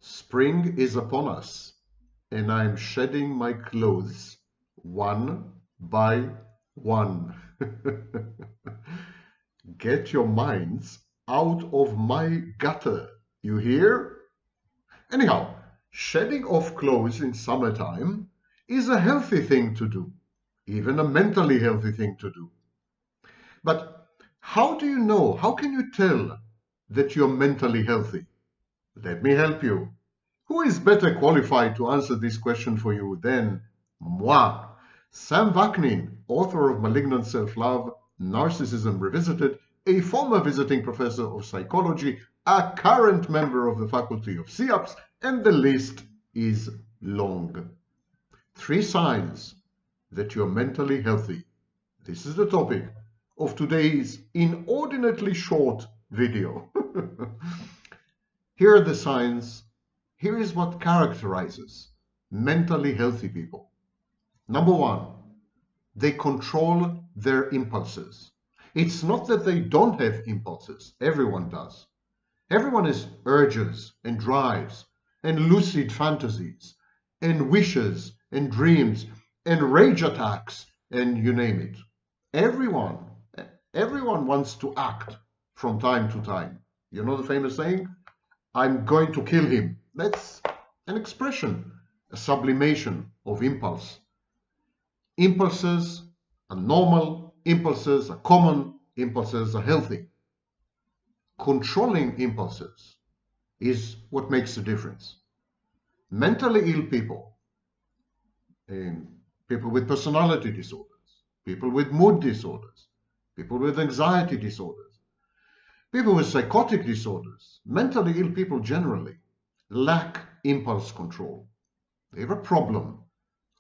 Spring is upon us, and I'm shedding my clothes one by one. Get your minds out of my gutter, you hear? Anyhow, shedding off clothes in summertime is a healthy thing to do, even a mentally healthy thing to do. But how do you know? How can you tell that you're mentally healthy? Let me help you. Who is better qualified to answer this question for you than moi? Sam Vaknin, author of Malignant Self-Love, Narcissism Revisited, a former visiting professor of psychology, a current member of the faculty of SIAPS, and the list is long. 3 signs that you're mentally healthy. This is the topic of today's inordinately short video. Here are the signs. Here is what characterizes mentally healthy people. Number 1, they control their impulses. It's not that they don't have impulses. Everyone does. Everyone has urges and drives and lucid fantasies and wishes and dreams and rage attacks and you name it. Everyone wants to act from time to time. You know the famous saying, I'm going to kill him. That's an expression, a sublimation of impulse. Impulses are normal, impulses are common, impulses are healthy. Controlling impulses is what makes the difference. Mentally ill people, people with personality disorders, people with mood disorders, people with anxiety disorders, people with psychotic disorders, mentally ill people generally lack impulse control. They have a problem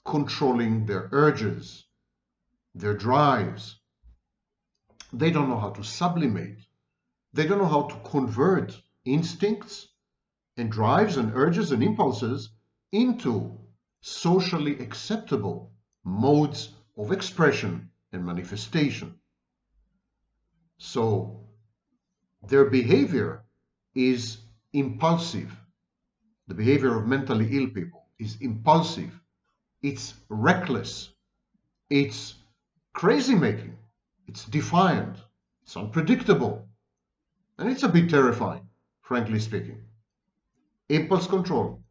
controlling their urges, their drives. They don't know how to sublimate. They don't know how to convert instincts and drives and urges and impulses into socially acceptable modes of expression and manifestation. So their behavior is impulsive. The behavior of mentally ill people is impulsive. It's reckless. It's crazy making. It's defiant. It's unpredictable. And it's a bit terrifying, frankly speaking. Impulse control.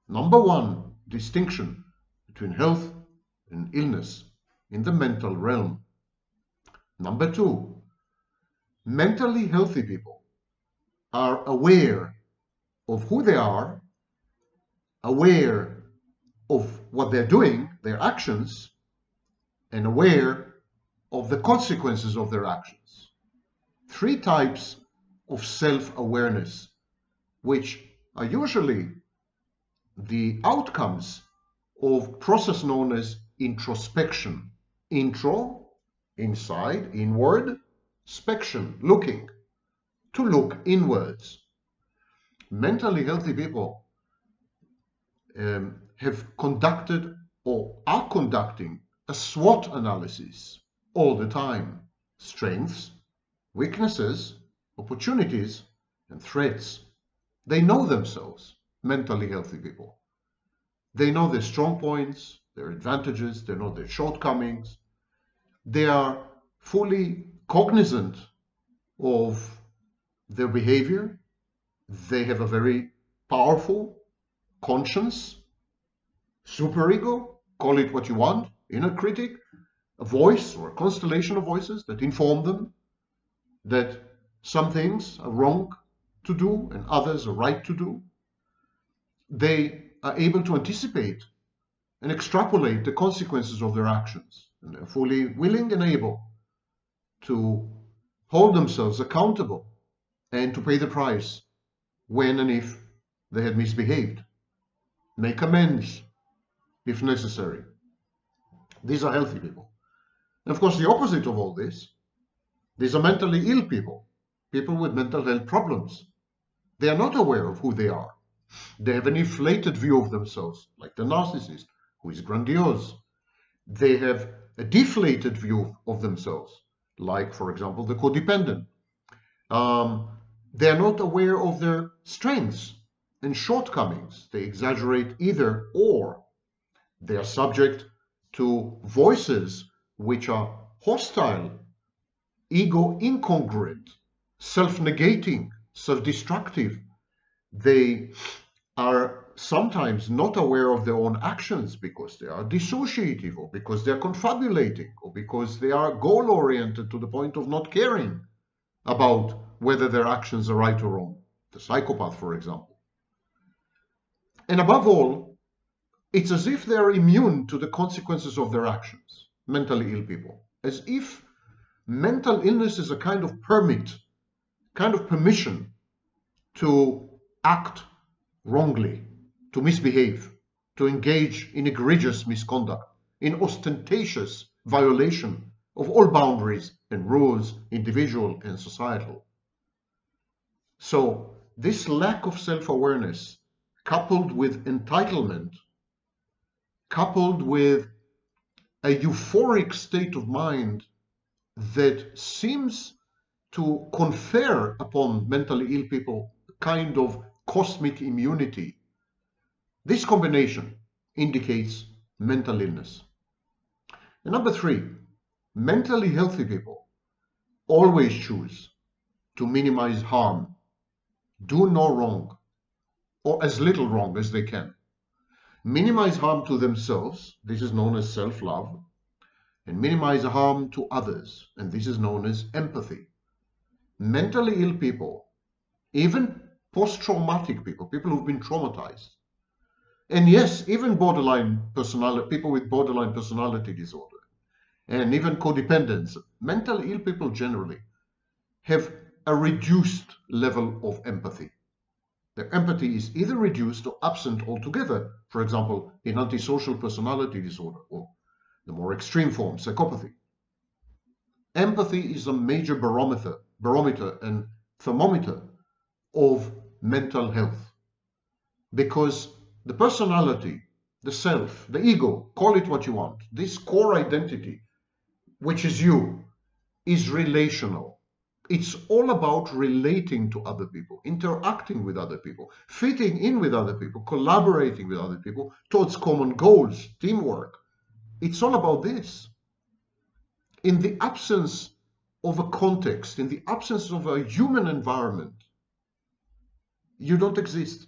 Number 1 distinction between health and illness in the mental realm. Number 2, mentally healthy people are aware of who they are, aware of what they're doing, their actions, and aware of the consequences of their actions. 3 types of self-awareness, which are usually the outcomes of process known as introspection. Intro, inside, inward, spection, looking, to look inwards. Mentally healthy people have conducted or are conducting a SWOT analysis all the time. Strengths, weaknesses, opportunities, and threats. They know themselves, mentally healthy people. They know their strong points, their advantages, they know their shortcomings. They are fully cognizant of their behavior. They have a very powerful conscience, superego, call it what you want, inner critic, a voice or a constellation of voices that inform them that some things are wrong to do and others are right to do. They are able to anticipate and extrapolate the consequences of their actions, and they're fully willing and able to hold themselves accountable and to pay the price when and if they had misbehaved. Make amends if necessary. These are healthy people. And of course, the opposite of all this, these are mentally ill people, people with mental health problems. They are not aware of who they are. They have an inflated view of themselves, like the narcissist, who is grandiose. They have a deflated view of themselves, like, for example, the codependent. They are not aware of their strengths. and shortcomings. They exaggerate either or. They are subject to voices which are hostile, ego incongruent, self-negating, self-destructive. They are sometimes not aware of their own actions because they are dissociative, or because they are confabulating, or because they are goal-oriented to the point of not caring about whether their actions are right or wrong. The psychopath, for example. And above all, it's as if they are immune to the consequences of their actions, mentally ill people. As if mental illness is a kind of permit, kind of permission to act wrongly, to misbehave, to engage in egregious misconduct, in ostentatious violation of all boundaries and rules, individual and societal. So this lack of self-awareness, coupled with entitlement, coupled with a euphoric state of mind that seems to confer upon mentally ill people a kind of cosmic immunity. This combination indicates mental illness. And number three, mentally healthy people always choose to minimize harm, do no wrong, or as little wrong as they can. Minimize harm to themselves, this is known as self-love, and minimize harm to others, and this is known as empathy. Mentally ill people, even post-traumatic people, people who've been traumatized, and yes, even borderline personality, people with borderline personality disorder, and even codependents, mentally ill people generally have a reduced level of empathy. Their empathy is either reduced or absent altogether, for example, in antisocial personality disorder or the more extreme form, psychopathy. Empathy is a major barometer and thermometer of mental health, because the personality, the self, the ego, call it what you want, this core identity, which is you, is relational. It's all about relating to other people, interacting with other people, fitting in with other people, collaborating with other people towards common goals, teamwork. It's all about this. In the absence of a context, in the absence of a human environment, you don't exist.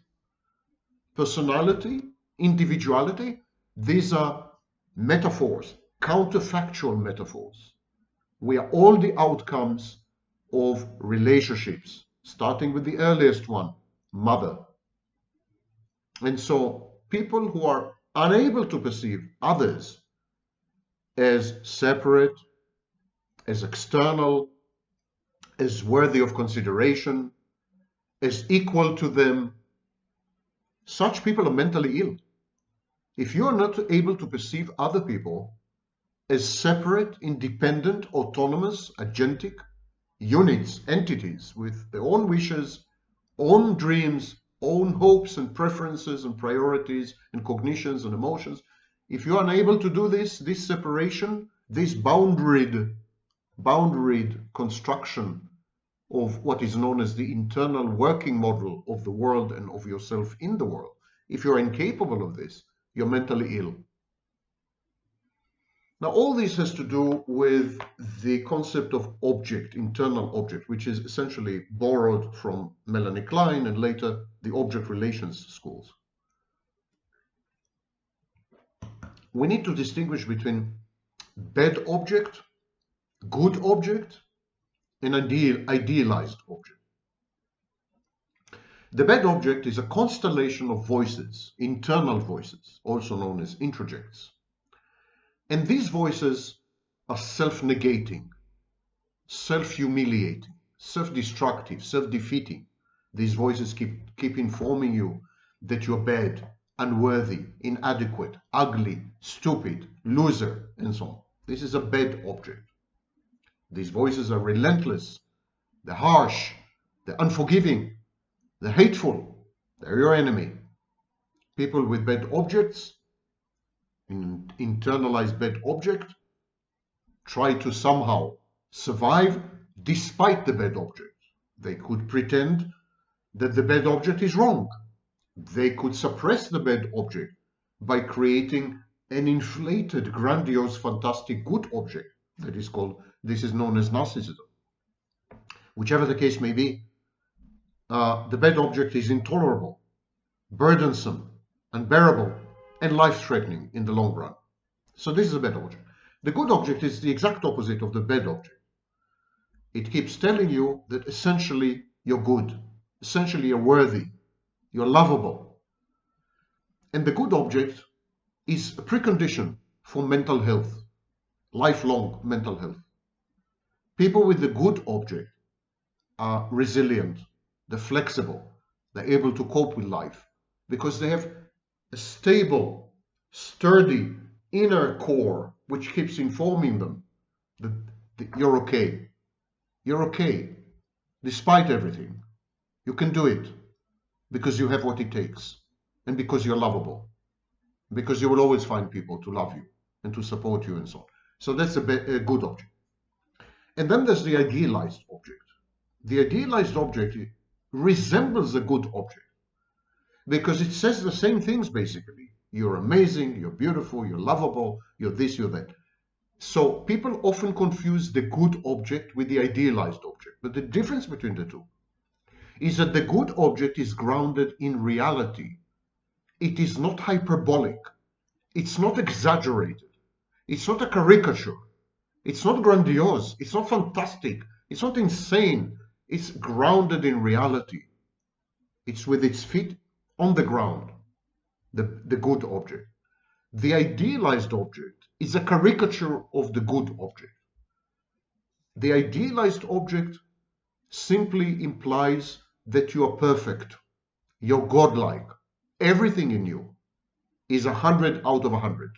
Personality, individuality, these are metaphors, counterfactual metaphors. We are all the outcomes of relationships, starting with the earliest one, mother. And so people who are unable to perceive others as separate, as external, as worthy of consideration, as equal to them, such people are mentally ill. If you are not able to perceive other people as separate, independent, autonomous, agentic units, entities with their own wishes, own dreams, own hopes and preferences and priorities and cognitions and emotions, if you are unable to do this, this separation, this boundaried construction of what is known as the internal working model of the world and of yourself in the world, if you're incapable of this, you're mentally ill. Now, all this has to do with the concept of object, internal object, which is essentially borrowed from Melanie Klein and later the object relations schools. We need to distinguish between bad object, good object, and idealized object. The bad object is a constellation of voices, internal voices, also known as introjects. And these voices are self-negating, self-humiliating, self-destructive, self-defeating. These voices keep informing you that you're bad, unworthy, inadequate, ugly, stupid, loser, and so on. This is a bad object. These voices are relentless, they're harsh, they're unforgiving, they're hateful, they're your enemy. People with bad objects, internalized bad object, try to somehow survive despite the bad object. They could pretend that the bad object is wrong. They could suppress the bad object by creating an inflated, grandiose, fantastic good object this is known as narcissism. Whichever the case may be, the bad object is intolerable, burdensome, unbearable, and life-threatening in the long run. So this is a bad object. The good object is the exact opposite of the bad object. It keeps telling you that essentially you're good, essentially you're worthy, you're lovable. And the good object is a precondition for mental health, lifelong mental health. People with the good object are resilient, they're flexible, they're able to cope with life because they have a stable, sturdy inner core which keeps informing them that you're okay. You're okay despite everything. You can do it because you have what it takes and because you're lovable, because you will always find people to love you and to support you and so on. So that's a good object. And then there's the idealized object. The idealized object resembles a good object because it says the same things basically. You're amazing, you're beautiful, you're lovable, you're this, you're that. So people often confuse the good object with the idealized object. But the difference between the two is that the good object is grounded in reality. It is not hyperbolic. It's not exaggerated. It's not a caricature. It's not grandiose. It's not fantastic. It's not insane. It's grounded in reality. It's with its feet on the ground, the good object. The idealized object is a caricature of the good object. The idealized object simply implies that you are perfect, you're godlike. Everything in you is 100 out of 100.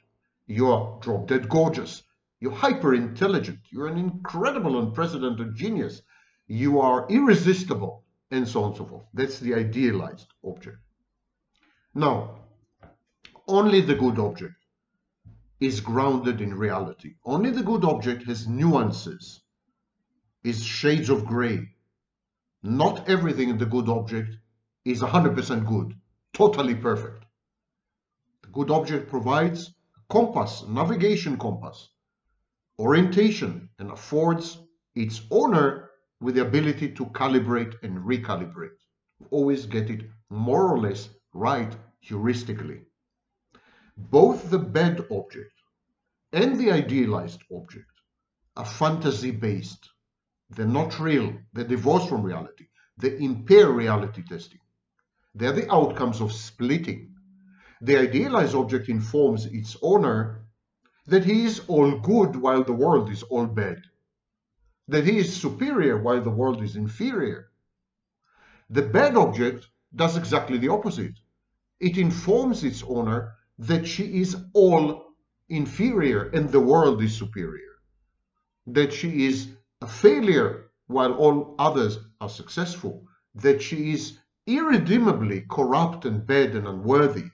You're drop dead gorgeous. You're hyper intelligent. You're an incredible, unprecedented genius. You are irresistible, and so on and so forth. That's the idealized object. Now, only the good object is grounded in reality. Only the good object has nuances, is shades of gray. Not everything in the good object is 100% good, totally perfect. The good object provides a compass, a navigation compass, orientation, and affords its owner with the ability to calibrate and recalibrate. Always get it more or less right heuristically. Both the bad object and the idealized object are fantasy-based. They're not real. They're divorced from reality. They impair reality testing. They're the outcomes of splitting. The idealized object informs its owner that he is all good while the world is all bad, that he is superior while the world is inferior. The bad object does exactly the opposite. It informs its owner that she is all inferior and the world is superior, that she is a failure while all others are successful, that she is irredeemably corrupt and bad and unworthy.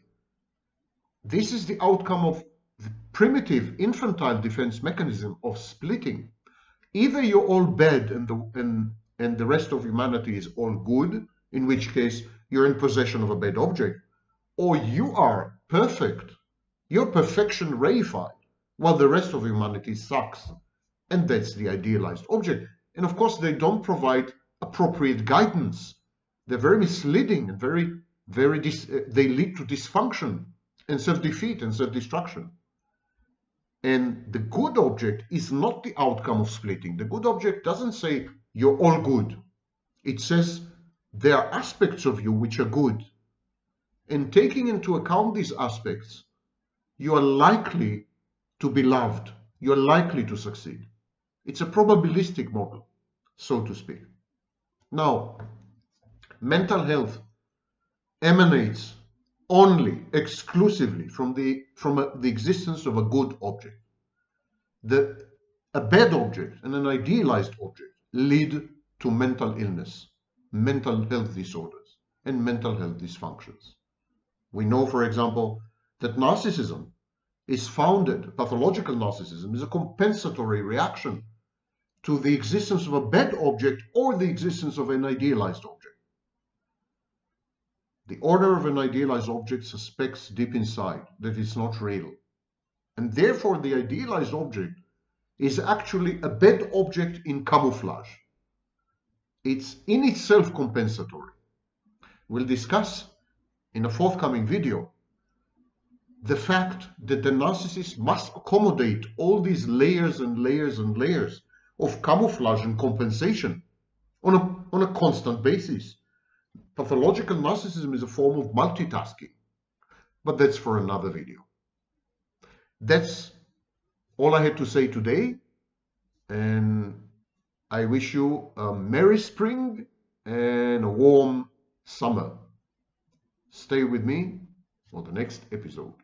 This is the outcome of the primitive infantile defense mechanism of splitting. Either you're all bad and the rest of humanity is all good, in which case you're in possession of a bad object, or you are perfect, you're perfection reified, while the rest of humanity sucks. And that's the idealized object. And of course, they don't provide appropriate guidance. They're very misleading and they lead to dysfunction and self-defeat and self-destruction. And the good object is not the outcome of splitting. The good object doesn't say you're all good. It says there are aspects of you which are good. And taking into account these aspects, you are likely to be loved. You're likely to succeed. It's a probabilistic model, so to speak. Now, mental health emanates only, exclusively from the existence of a good object. A bad object and an idealized object lead to mental illness, mental health disorders, and mental health dysfunctions. We know, for example, that narcissism is founded, pathological narcissism is a compensatory reaction to the existence of a bad object or the existence of an idealized object. The owner of an idealized object suspects deep inside that it's not real. And therefore, the idealized object is actually a bad object in camouflage. It's in itself compensatory. We'll discuss in a forthcoming video the fact that the narcissist must accommodate all these layers and layers and layers of camouflage and compensation on a constant basis. Pathological narcissism is a form of multitasking, but that's for another video. That's all I had to say today, and I wish you a merry spring and a warm summer. Stay with me for the next episode.